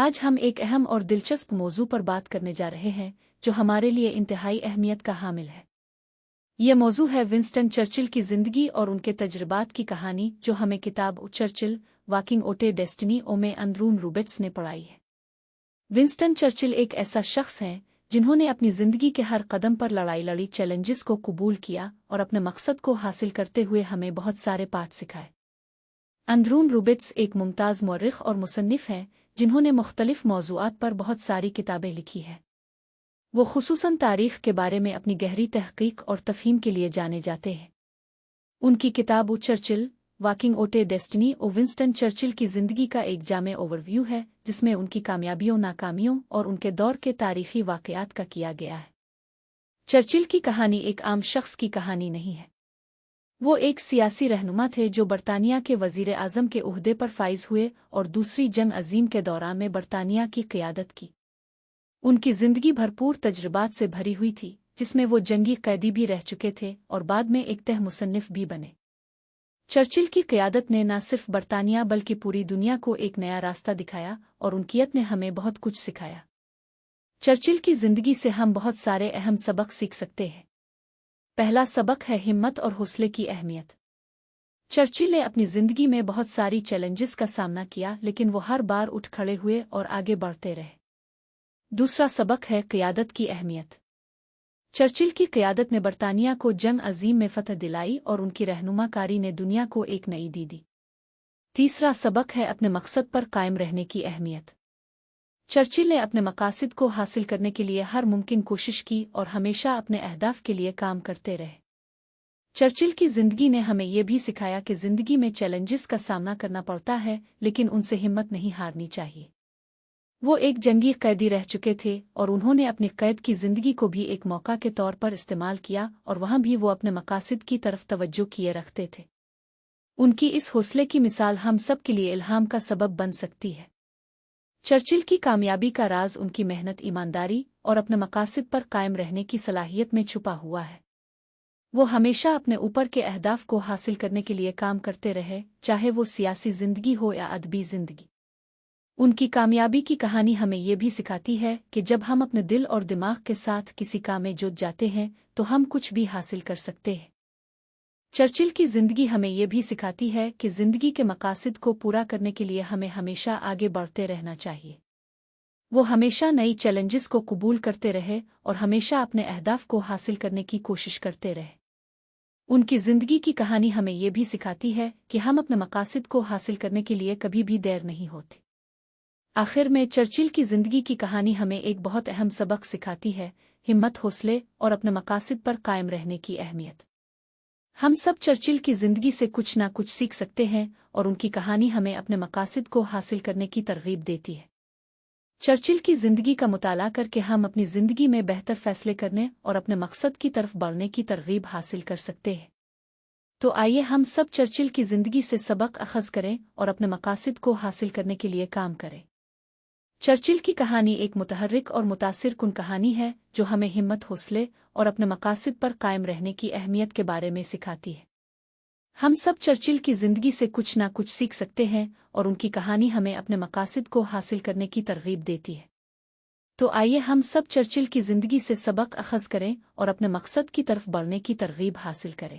آج ہم ایک اہم اور دلچسپ موضوع پر بات کرنے جا رہے ہیں جو ہمارے لیے انتہائی اہمیت کا حامل ہے۔ یہ موضوع ہے ونسٹن چرچل کی زندگی اور ان کے تجربات کی کہانی جو ہمیں کتاب چرچل واکنگ اوٹے ڈیسٹنی او میں اندرون روبرٹس نے پڑھائی ہے۔ ونسٹن چرچل ایک ایسا شخص ہے جنہوں نے اپنی زندگی کے ہر قدم پر لڑائی لڑی، چیلنجز کو قبول کیا اور اپنے مقصد کو حاصل کرتے ہوئے ہمیں بہت سارے پاٹھ سکھائے۔ اندرون روبرٹس ایک ممتاز مورخ اور مصنف ہیں جنہوں نے مختلف موضوعات پر بہت ساری کتابیں لکھی ہیں۔ وہ خصوصاً تاریخ کے بارے میں اپنی گہری تحقیق اور تفہیم کے لیے جانے جاتے ہیں۔ ان کی کتاب چرچل واکنگ اوٹے ڈیسٹنی او ونسٹن چرچل کی زندگی کا ایک جامع اوور ویو ہے جس میں ان کی کامیابیوں، ناکامیوں اور ان کے دور کے تاریخی واقعات کا کیا گیا ہے۔ چرچل کی کہانی ایک عام شخص کی کہانی نہیں ہے۔ وہ ایک سیاسی رہنما تھے جو برطانیہ کے وزیر اعظم کے عہدے پر فائز ہوئے اور دوسری جنگ عظیم کے دوران میں برطانیہ کی قیادت کی۔ ان کی زندگی بھرپور تجربات سے بھری ہوئی تھی، جس میں وہ جنگی قیدی بھی رہ چکے تھے اور بعد میں ایک مصنف بھی بنے۔ چرچل کی قیادت نے نہ صرف برطانیہ بلکہ پوری دنیا کو ایک نیا راستہ دکھایا اور ان کی نے ہمیں بہت کچھ سکھایا۔ چرچل کی زندگی سے ہم بہت سارے اہم سبق سیکھ سکتے ہیں۔ پہلا سبق ہے ہمت اور حوصلے کی اہمیت۔ چرچل نے اپنی زندگی میں بہت ساری چیلنجز کا سامنا کیا، لیکن وہ ہر بار اٹھ کھڑے ہوئے اور آگے بڑھتے رہے۔ دوسرا سبق ہے قیادت کی اہمیت۔ چرچل کی قیادت نے برطانیہ کو جنگ عظیم میں فتح دلائی اور ان کی رہنما کاری نے دنیا کو ایک نئی دی۔ تیسرا سبق ہے اپنے مقصد پر قائم رہنے کی اہمیت۔ چرچل نے اپنے مقاصد کو حاصل کرنے کے لیے ہر ممکن کوشش کی اور ہمیشہ اپنے اہداف کے لیے کام کرتے رہے۔ چرچل کی زندگی نے ہمیں یہ بھی سکھایا کہ زندگی میں چیلنجز کا سامنا کرنا پڑتا ہے، لیکن ان سے ہمت نہیں ہارنی چاہیے۔ وہ ایک جنگی قیدی رہ چکے تھے اور انہوں نے اپنی قید کی زندگی کو بھی ایک موقع کے طور پر استعمال کیا، اور وہاں بھی وہ اپنے مقاصد کی طرف توجہ کیے رکھتے تھے۔ ان کی اس حوصلے کی مثال ہم سب کے لیے الہام کا سبب بن سکتی ہے۔ چرچل کی کامیابی کا راز ان کی محنت، ایمانداری اور اپنے مقاصد پر قائم رہنے کی صلاحیت میں چھپا ہوا ہے۔ وہ ہمیشہ اپنے اوپر کے اہداف کو حاصل کرنے کے لیے کام کرتے رہے، چاہے وہ سیاسی زندگی ہو یا ادبی زندگی۔ ان کی کامیابی کی کہانی ہمیں یہ بھی سکھاتی ہے کہ جب ہم اپنے دل اور دماغ کے ساتھ کسی کام میں جٹ جاتے ہیں تو ہم کچھ بھی حاصل کر سکتے ہیں۔ چرچل کی زندگی ہمیں یہ بھی سکھاتی ہے کہ زندگی کے مقاصد کو پورا کرنے کے لیے ہمیں ہمیشہ آگے بڑھتے رہنا چاہیے۔ وہ ہمیشہ نئی چیلنجز کو قبول کرتے رہے اور ہمیشہ اپنے اہداف کو حاصل کرنے کی کوشش کرتے رہے۔ ان کی زندگی کی کہانی ہمیں یہ بھی سکھاتی ہے کہ ہم اپنے مقاصد کو حاصل کرنے کے لیے کبھی بھی دیر نہیں ہوتی۔ آخر میں چرچل کی زندگی کی کہانی ہمیں ایک بہت اہم سبق سکھاتی ہے: ہمت، حوصلے اور اپنے مقاصد پر قائم رہنے کی اہمیت۔ ہم سب چرچل کی زندگی سے کچھ نہ کچھ سیکھ سکتے ہیں اور ان کی کہانی ہمیں اپنے مقاصد کو حاصل کرنے کی ترغیب دیتی ہے۔ چرچل کی زندگی کا مطالعہ کر کے ہم اپنی زندگی میں بہتر فیصلے کرنے اور اپنے مقصد کی طرف بڑھنے کی ترغیب حاصل کر سکتے ہیں۔ تو آئیے ہم سب چرچل کی زندگی سے سبق اخذ کریں اور اپنے مقاصد کو حاصل کرنے کے لیے کام کریں۔ چرچل کی کہانی ایک متحرک اور متاثر کن کہانی ہے جو ہمیں ہمت، حوصلے اور اپنے مقاصد پر قائم رہنے کی اہمیت کے بارے میں سکھاتی ہے۔ ہم سب چرچل کی زندگی سے کچھ نہ کچھ سیکھ سکتے ہیں اور ان کی کہانی ہمیں اپنے مقاصد کو حاصل کرنے کی ترغیب دیتی ہے۔ تو آئیے ہم سب چرچل کی زندگی سے سبق اخذ کریں اور اپنے مقصد کی طرف بڑھنے کی ترغیب حاصل کریں۔